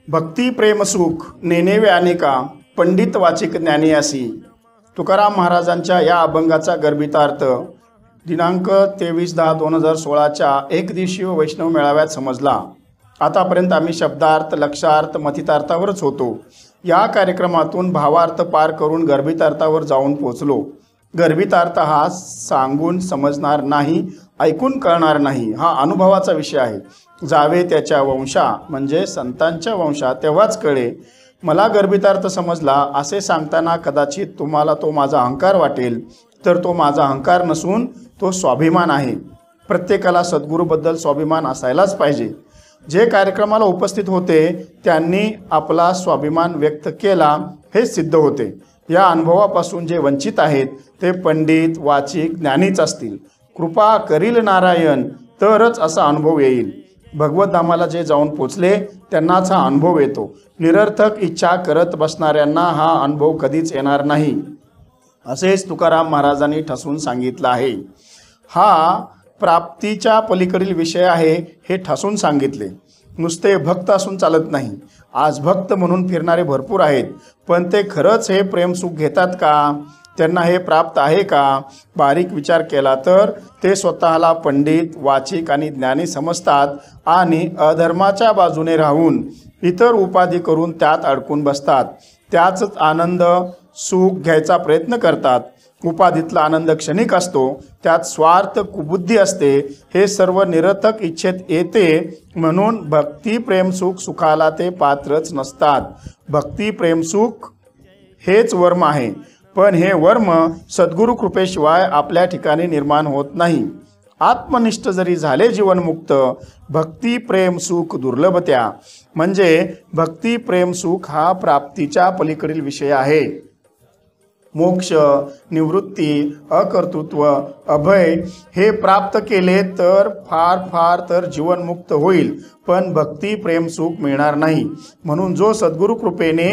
भक्ती प्रेम सुख नेनेवे अनेका पंडित वाचिक ज्ञानी असी। तुकाराम महाराजांच्या या अभंगाचा गर्भितार्थ दिनांक 23/10/2016च्या एकदिवसीय वैष्णव मेळाव्यात समजला। आतापर्यंत आम्ही शब्दार्थ लक्षार्थ मथितार्थावरच होतो। या कार्यक्रमातून भावार्थ पार करून गर्भितार्थावर जाऊन पोहोचलो। गर्भितार्थ हा सांगून समजणार नाही, ऐकून कळणार नाही, हा अनुभवाचा विषय आहे। जावे त्याच्या वंशा म्हणजे संतांच्या वंशा तेव्हाच कळे। मला गर्भितार्थ समजला असे सांगताना कदाचित तुम्हाला तो माझा अहंकार वाटेल, तर तो माझा अहंकार नसून तो स्वाभिमान आहे। प्रत्येकाला सद्गुरूबद्दल स्वाभिमान असायलाच पाहिजे। जे कार्यक्रमाला उपस्थित होते त्यांनी आपला स्वाभिमान व्यक्त केला हे सिद्ध होते। या अनुभवापासून जे वंचित आहेत ते पंडित वाचिक ज्ञानीच असतील। कृपा करील नारायण तरच असा अनुभव येईल। भगवत धामाला जे जाऊन पोचले त्यांनाच हा अनुभव येतो। निरर्थक इच्छा करत बसणाऱ्यांना हा अनुभव कधीच येणार नाही, असेच तुकाराम महाराजांनी ठसून सांगितलं आहे। हा प्राप्तीच्या पलीकडील विषय आहे हे ठसून सांगितले। नुसते भक्त असून चालत नाही। आज भक्त म्हणून फिरणारे भरपूर आहेत, पण ते खरंच हे प्रेमसुख घेतात का? त्यांना हे प्राप्त आहे का? बारीक विचार केला तर ते स्वतःला पंडित वाचिक आणि ज्ञानी समजतात आणि अधर्माच्या बाजूने राहून इतर उपाधी करून त्यात अडकून बसतात। त्याच आनंद सुख घ्यायचा प्रयत्न करतात। उपाधीतला आनंद क्षणिक असतो, त्यात स्वार्थ कुबुद्धी असते। हे सर्व निरर्थक इच्छेत येते, म्हणून भक्ती प्रेमसुख सुखाला ते पात्रच नसतात। भक्ती प्रेमसुख हेच वर्म आहे, पण हे वर्म सद्गुरु कृपेशिवाय आपल्या ठिकाणी निर्माण होत नाही। आत्मनिष्ठ जरी झाले जीवनमुक्त, भक्ती प्रेम सुख दुर्लभत्या म्हणजे भक्ती प्रेम सुख हा प्राप्तीच्या पलीकडील विषय आहे। मोक्ष निवृत्ती अकर्तृत्व अभय हे प्राप्त केले तर फार तर जीवनमुक्त होईल, पण भक्ती प्रेम सुख मिळणार नाही। म्हणून जो सद्गुरु कृपेने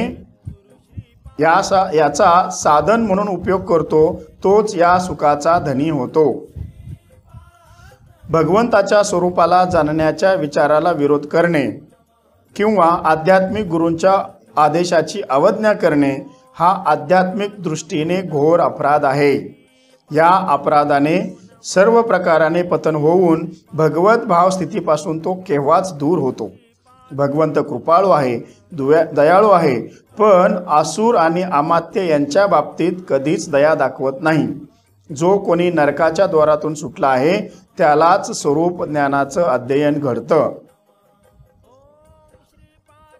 याचा साधन म्हणून उपयोग करतो तोच या सुखाचा धनी होतो। भगवंताच्या स्वरूपाला जाणण्याच्या विचाराला विरोध करणे किंवा आध्यात्मिक गुरूंच्या आदेशाची अवज्ञा करणे हा आध्यात्मिक दृष्टीने घोर अपराध आहे। या अपराधाने सर्व प्रकाराने पतन होऊन भगवत भाव स्थितीपासून तो केव्हाच दूर होतो। भगवंत कृपाळू आहे, दयाळू आहे, पण आसुर आणि अमात्य यांच्या बाबतीत कधीच दया दाखवत नाही। जो कोणी नरकाच्या द्वारातून सुटला आहे त्यालाच स्वरूप ज्ञानाचं अध्ययन घडतं।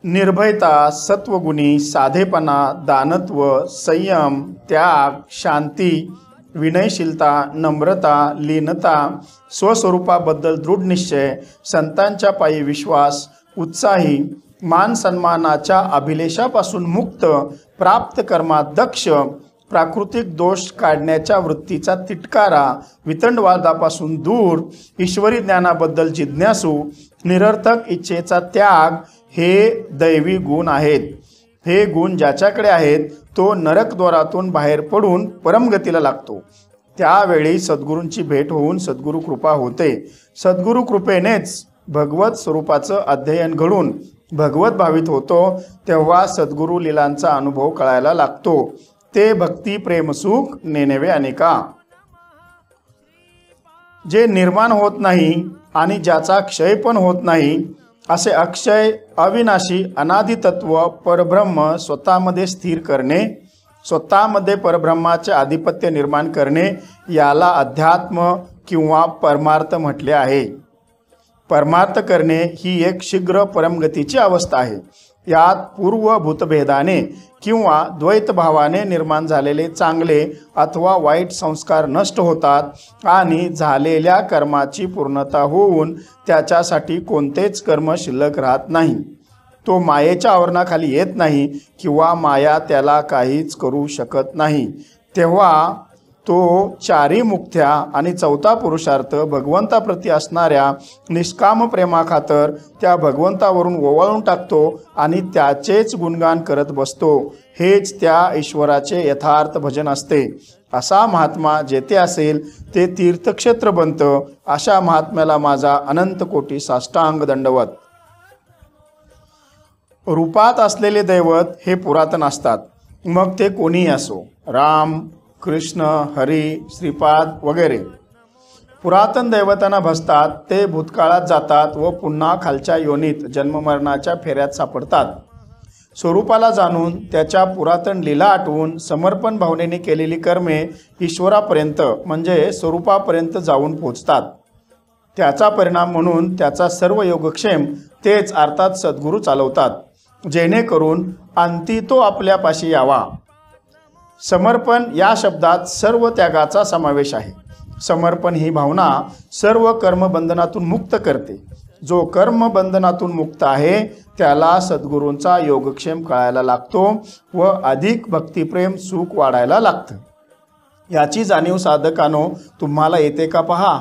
निर्भयता, सत्वगुणी, साधेपणा, दानत्व, संयम, त्याग, शांती, विनयशीलता, नम्रता, लीनता, स्वस्वरूपाबद्दल दृढ निश्चय, संतांच्या पायी विश्वास, उत्साही, मान सन्मानाच्या अभिलेषापासून मुक्त, प्राप्त कर्मात दक्ष, प्राकृतिक दोष काढण्याच्या वृत्तीचा तिटकारा, वितंडवादापासून दूर, ईश्वरी ज्ञानाबद्दल जिज्ञासू, निरर्थक इच्छेचा त्याग हे दैवी गुण आहेत। हे गुण ज्याच्याकडे आहेत तो नरकद्वारातून बाहेर पडून परमगतीला लागतो। त्यावेळी सद्गुरूंची भेट होऊन सद्गुरू कृपा होते। सद्गुरू कृपेनेच भगवत स्वरूपाचं अध्ययन घडून भगवत भावित होतो, तेव्हा सद्गुरू लीलांचा अनुभव कळायला लागतो। ते भक्ती प्रेम सुख नेनेवे अनेका। जे निर्माण होत नाही आणि ज्याचा क्षय पण होत नाही असे अक्षय अविनाशी अनादि तत्व परब्रह्म स्वतःमध्ये स्थिर करणे, स्वतःमध्ये परब्रह्माचे आधिपत्य निर्माण करणे याला अध्यात्म किंवा परमार्थ म्हटले आहे। परमार्थ करणे ही एक शीघ्र परमगतीची अवस्था आहे। यात पूर्व भूतभेदाने किंवा द्वैत भावाने निर्माण झालेले चांगले अथवा वाईट संस्कार नष्ट होतात आणि झालेल्या कर्माची पूर्णता होऊन त्याच्यासाठी कोणतेच कर्म शिल्लक राहत नाही। तो मायेच्या आवरणाखाली येत नाही किंवा माया त्याला काहीच करू शकत नाही। तेव्हा तो चारी मुक्त्या आणि चौथा पुरुषार्थ भगवंताप्रती असणाऱ्या निष्काम प्रेमाखातर त्या भगवंतावरून ओवाळून टाकतो आणि त्याचेच गुणगान करत बसतो। हेच त्या ईश्वराचे यथार्थ भजन असते। असा महात्मा जेथे असेल ते तीर्थक्षेत्र बनतं। अशा महात्म्याला माझा अनंत कोटी साष्टांग दंडवत। रूपात असलेले दैवत हे पुरातन असतात, मग ते कोणीही असो, राम, कृष्ण, हरी, श्रीपाद वगैरे. पुरातन दैवतांना भजतात ते भूतकाळात जातात व पुन्हा खालच्या योनीत जन्ममरणाच्या फेऱ्यात सापडतात. स्वरूपाला जाणून त्याच्या पुरातन लीला आठवून समर्पण भावनेने केलेली कर्मे ईश्वरापर्यंत म्हणजे स्वरूपापर्यंत जाऊन पोचतात. त्याचा परिणाम म्हणून त्याचा सर्व योगक्षेम तेच अर्थात सद्गुरू चालवतात, जेणेकरून अंती तो आपल्यापाशी यावा. समर्पण या शब्दात सर्व त्यागाचा समावेश आहे. समर्पण ही भावना सर्व कर्मबंधनातून मुक्त करते. जो कर्मबंधनातून मुक्त आहे त्याला सद्गुरूंचा योगक्षेम कळायला लागतो व अधिक भक्तिप्रेम सुख वाढायला लागतं. याची जाणीव साधकानो तुम्हाला येते का पहा.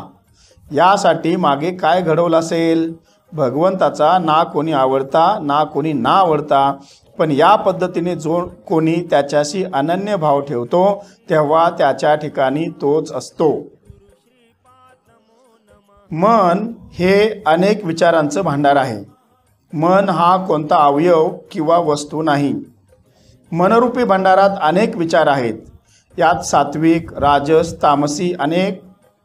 यासाठी मागे काय घडवलं असेल? भगवंताचा ना कोणी आवडता ना कोणी ना आवडता, पण या पद्धतीने जो कोणी त्याच्याशी अनन्य भाव ठेवतो तेव्हा त्याच्या ठिकाणी तोच असतो. मन हे अनेक विचारांचं भांडार आहे. मन हा कोणता अवयव किंवा वस्तू नाही. मनरूपी भांडारात अनेक विचार आहेत. यात सात्विक, राजस, तामसी अनेक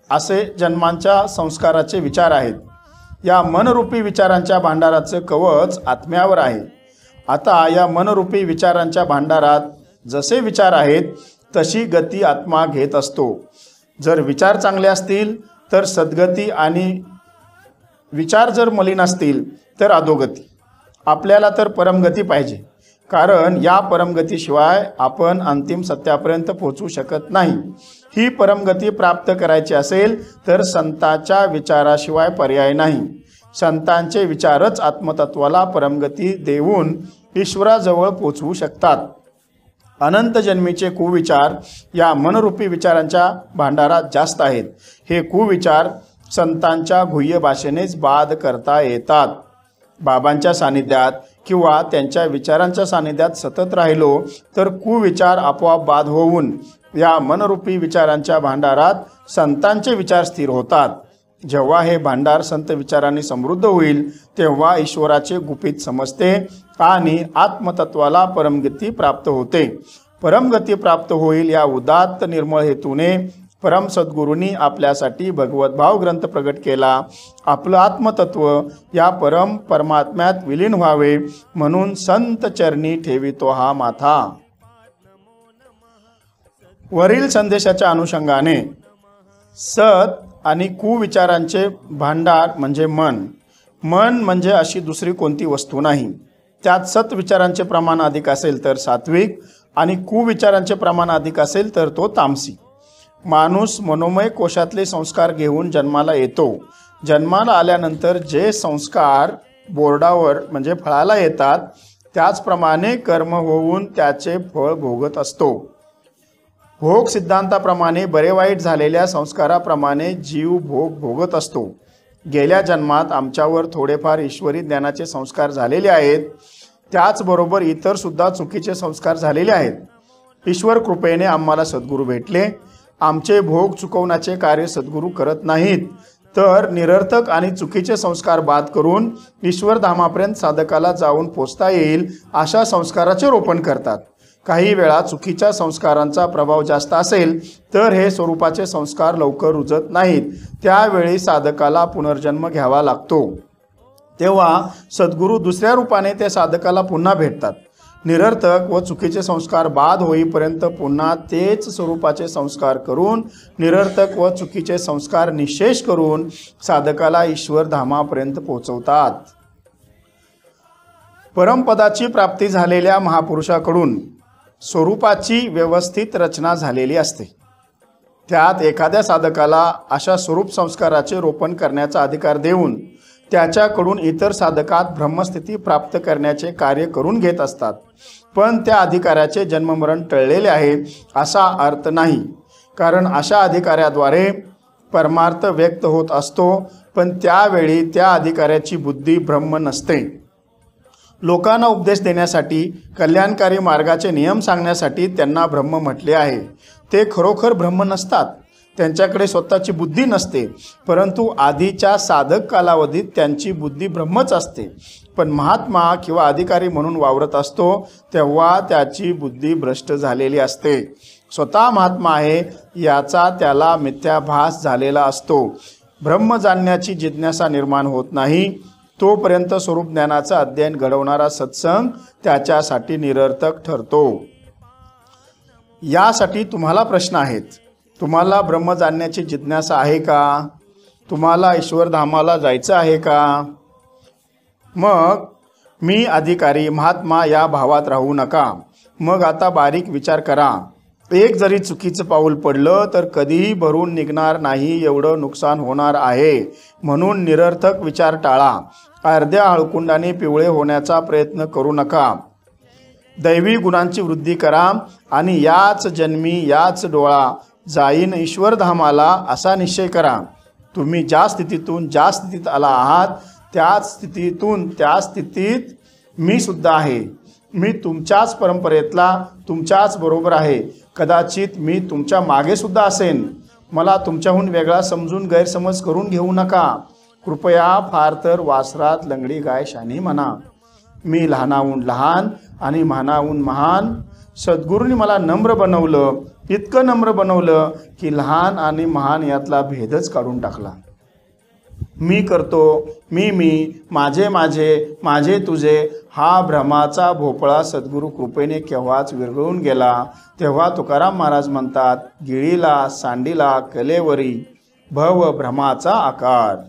असे जन्मांच्या संस्काराचे विचार आहेत. या मनरूपी विचारांच्या भांडाराचं कवच आत्म्यावर आहे. आता या मनरूपी विचारांच्या भांडारात जसे विचार आहेत तशी गती आत्मा घेत असतो. जर विचार चांगले असतील तर सद्गती आणि विचार जर मलिन असतील तर अधोगती. आपल्याला तर परमगती पाहिजे, कारण या परमगतीशिवाय आपण अंतिम सत्यापर्यंत पोहोचू शकत नाही. ही परमगती प्राप्त करायची असेल तर संतांच्या विचाराशिवाय पर्याय नाही. संतांचे विचारच आत्मतत्वाला परमगती देऊन ईश्वराजवळ पोचवू शकतात. अनंत जन्मीचे कुविचार या मनरूपी विचारांच्या भांडारात जास्त आहेत. हे कुविचार संतांच्या गुह्य भाषेनेच बाद करता येतात. बाबांच्या सानिध्यात किंवा त्यांच्या विचारांच्या सानिध्यात सतत राहिलो तर कुविचार आपोआप बाद होऊन या मनरूपी विचारांच्या भांडारात संतांचे विचार स्थिर होतात. जेव्हा हे भांडार संत विचारांनी समृद्ध होईल तेव्हा ईश्वराचे गुपित समजते आणि आत्मतत्वाला परमगती प्राप्त होते. परमगती प्राप्त होईल या उदात्त निर्मळ हेतूने परम सद्गुरूंनी आपल्यासाठी भगवत भाव ग्रंथ प्रगट केला. आपलं आत्मतत्व या परमात्म्यात विलीन व्हावे म्हणून संत चरणी ठेवितो हा माथा. वरील संदेशाच्या अनुषंगाने सत आणि कुविचारांचे भांडार म्हणजे मन. मन म्हणजे अशी दुसरी कोणती वस्तू नाही. त्यात सत्विचारांचे प्रमाण अधिक असेल तर सात्विक आणि कुविचारांचे प्रमाण अधिक असेल तर तो तामसी. माणूस मनोमय कोशातले संस्कार घेऊन जन्माला येतो. जन्माला आल्यानंतर जे संस्कार बोर्डावर म्हणजे फळाला येतात त्याचप्रमाणे कर्म होऊन त्याचे फळ भोगत असतो. भोग सिद्धांताप्रमाणे बरे वाईट झालेल्या संस्काराप्रमाणे जीव भोग भोगत असतो. गेल्या जन्मात आमच्यावर थोडेफार ईश्वरी ज्ञानाचे संस्कार झालेले आहेत. त्याचबरोबर इतरसुद्धा चुकीचे संस्कार झालेले आहेत. ईश्वर कृपेने आम्हाला सद्गुरू भेटले. आमचे भोग चुकवण्याचे कार्य सद्गुरू करत नाहीत, तर निरर्थक आणि चुकीचे संस्कार बाद करून ईश्वरधामापर्यंत साधकाला जाऊन पोचता येईल अशा संस्काराचे रोपण करतात. काही वेळा चुकीच्या संस्कारांचा प्रभाव जास्त असेल तर हे स्वरूपाचे संस्कार लवकर रुजत नाहीत. त्यावेळी साधकाला पुनर्जन्म घ्यावा लागतो. तेव्हा सद्गुरू दुसऱ्या रूपाने त्या साधकाला पुन्हा भेटतात. निरर्थक व चुकीचे संस्कार बाद होईपर्यंत पुन्हा तेच स्वरूपाचे संस्कार करून निरर्थक व चुकीचे संस्कार निःशेष करून साधकाला ईश्वर धामापर्यंत पोहोचवतात. परमपदाची प्राप्ती झालेल्या महापुरुषाकडून स्वरूपाची व्यवस्थित रचना झालेली असते. त्यात एखाद्या साधकाला अशा स्वरूप संस्काराचे रोपण करण्याचा अधिकार देऊन त्याच्याकडून इतर साधकात ब्रह्मस्थिती प्राप्त करण्याचे कार्य करून घेत असतात. पण त्या अधिकाऱ्याचे जन्ममरण टळलेले आहे असा अर्थ नाही, कारण अशा अधिकाऱ्याद्वारे परमार्थ व्यक्त होत असतो, पण त्यावेळी त्या अधिकाऱ्याची बुद्धी ब्रह्म नसते. लोकांना उपदेश देण्यासाठी, कल्याणकारी मार्गाचे नियम सांगण्यासाठी त्यांना ब्रह्म म्हटले आहे. ते खरोखर ब्रह्म नसतात. त्यांच्याकडे स्वतःची बुद्धी नसते, परंतु आधीच्या साधक कालावधीत त्यांची बुद्धी ब्रह्मच असते. पण महात्मा किंवा अधिकारी म्हणून वावरत असतो तेव्हा त्याची बुद्धी भ्रष्ट झालेली असते. स्वतः महात्मा आहे याचा त्याला मिथ्याभास झालेला असतो. ब्रह्म जाणण्याची जिज्ञासा निर्माण होत नाही तोपर्यंत स्वरूप ज्ञानाचं अध्ययन घडवणारा सत्संग त्याच्यासाठी निरर्थक ठरतो. यासाठी तुम्हाला प्रश्न आहेत. तुम्हाला ब्रह्म जाणण्याची जिज्ञासा आहे का? तुम्हाला ईश्वरधामाला जायचं आहे का? मग मी अधिकारी महात्मा या भावात राहू नका. मग आता बारीक विचार करा. एक जरी चुकीचं पाऊल पडलं तर कधीही भरून निघणार नाही एवढं नुकसान होणार आहे. म्हणून निरर्थक विचार टाळा. अर्ध्या हळकुंडाने पिवळे होण्याचा प्रयत्न करू नका. दैवी गुणांची वृद्धी करा आणि याच जन्मी याच डोळा जाईन ईश्वरधामाला असा निश्चय करा. तुम्ही ज्या स्थितीतून ज्या स्थितीत आला आहात त्याच स्थितीतून त्या स्थितीत मी सुद्धा आहे. मी तुमच्याच परंपरेतला तुमच्याच बरोबर आहे. कदाचित मी तुमच्या मागे सुद्धा असेन. मला तुमच्याहून वेगळा समजून गैरसमज करून घेऊ नका. कृपया फार तर वासरात लंगडी गाय शानी म्हणा. मी लहानाहून लहान आणि महानाहून महान. सद्गुरूंनी मला नम्र बनवलं, इतकं नम्र बनवलं की लहान आणि महान यातला भेदच काढून टाकला. मी करतो, मी, माझे माझे तुझे हा भ्रमाचा भोपळा सद्गुरू कृपेने केव्हाच विरघळून गेला. तेव्हा तुकाराम महाराज म्हणतात, गिळीला सांडीला कलेवरी भव भ्रमाचा आकार.